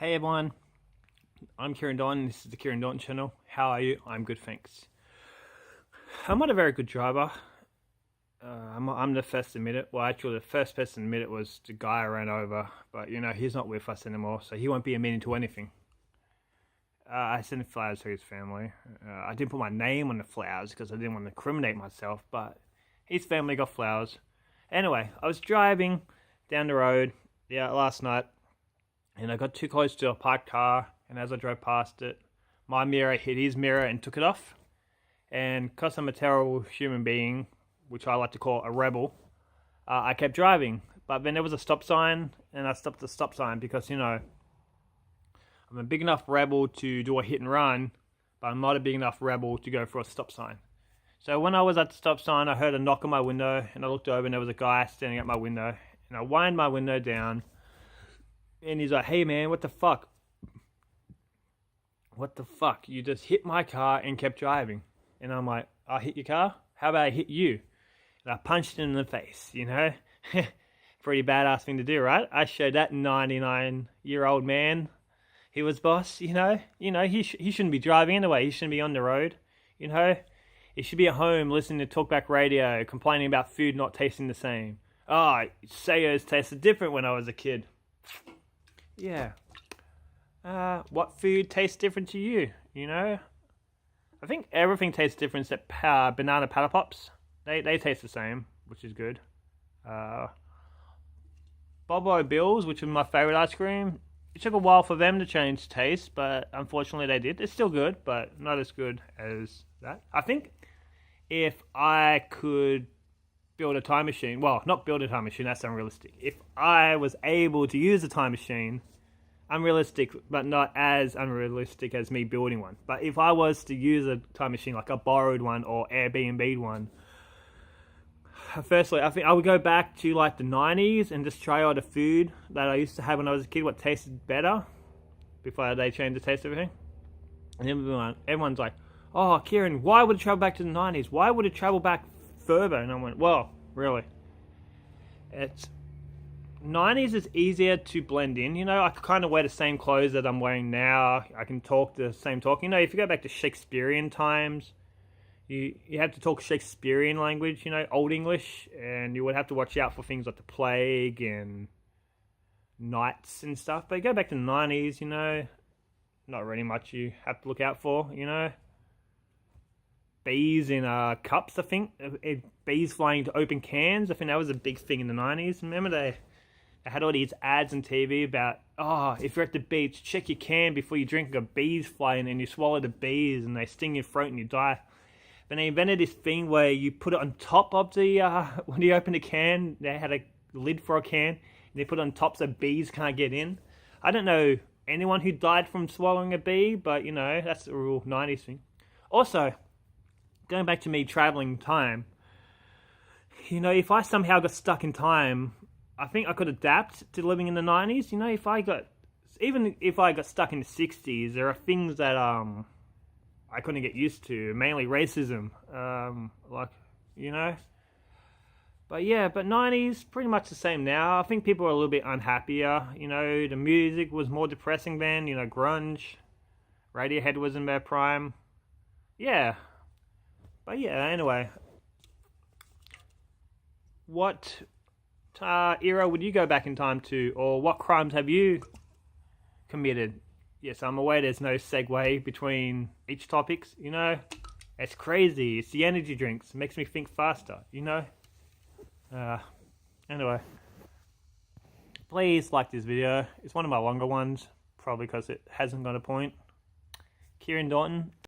Hey everyone, I'm Kieran Don. This is the Kieran Don channel. How are you? I'm good, thanks. I'm not a very good driver. I'm the first to admit it. Well, actually, the first person to admit it was the guy I ran over. But he's not with us anymore, so he won't be admitting to anything. I sent flowers to his family. I didn't put my name on the flowers because I didn't want to incriminate myself. But his family got flowers. Anyway, I was driving down the road, last night. And I got too close to a parked car, and as I drove past it, my mirror hit his mirror and took it off. And because I'm a terrible human being, which I like to call a rebel, I kept driving. But then there was a stop sign, and I stopped the stop sign because, I'm a big enough rebel to do a hit and run, but I'm not a big enough rebel to go for a stop sign. So when I was at the stop sign, I heard a knock on my window, and I looked over, and there was a guy standing at my window. And I wind my window down. And he's like, hey man, what the fuck? What the fuck? You just hit my car and kept driving. And I'm like, I hit your car? How about I hit you? And I punched him in the face, Pretty badass thing to do, right? I showed that 99-year-old man he was boss, he shouldn't be driving anyway. He shouldn't be on the road, He should be at home listening to talkback radio, complaining about food not tasting the same. Oh, Sayos tasted different when I was a kid. Yeah. What food tastes different to you? I think everything tastes different except banana Paddle Pops. They taste the same, which is good. Bobo Bills, which is my favorite ice cream. It took a while for them to change taste, but unfortunately they did. It's still good, but not as good as that. I think if I could build a time machine, well, not build a time machine, that's unrealistic. If I was able to use a time machine, unrealistic, but not as unrealistic as me building one. But if I was to use a time machine, like a borrowed one or Airbnb one, firstly, I think I would go back to like the 90s and just try all the food that I used to have when I was a kid, what tasted better before they changed the taste of everything. And everyone's like, oh, Kieran, why would it travel back to the 90s? Why would it travel back further? And I went, well, really, it's 90s is easier to blend in. I can kind of wear the same clothes that I'm wearing now. I can talk the same talk. If you go back to Shakespearean times, you had to talk Shakespearean language, Old English, and you would have to watch out for things like the plague and knights and stuff. But you go back to the 90s, not really much you have to look out for, Bees in cups, I think. Bees flying to open cans. I think that was a big thing in the 90s. Remember they had all these ads on TV about, if you're at the beach, check your can before you drink. Got bees flying and you swallow the bees and they sting your throat and you die. But they invented this thing where you put it on top of the, when you open the can, they had a lid for a can, and they put it on top so bees can't get in. I don't know anyone who died from swallowing a bee, but, that's the real 90s thing. Also, going back to me traveling time, if I somehow got stuck in time, I think I could adapt to living in the 90s. Even if I got stuck in the 60s, there are things that I couldn't get used to, mainly racism, But yeah, but 90s, pretty much the same now. I think people are a little bit unhappier. The music was more depressing then, grunge. Radiohead was in their prime. Yeah. But yeah, anyway. What era would you go back in time to, or what crimes have you committed? Yes, I'm aware there's no segue between each topics, It's crazy. It's the energy drinks. It makes me think faster, Anyway. Please like this video. It's one of my longer ones, probably because it hasn't got a point. Kieran Dalton.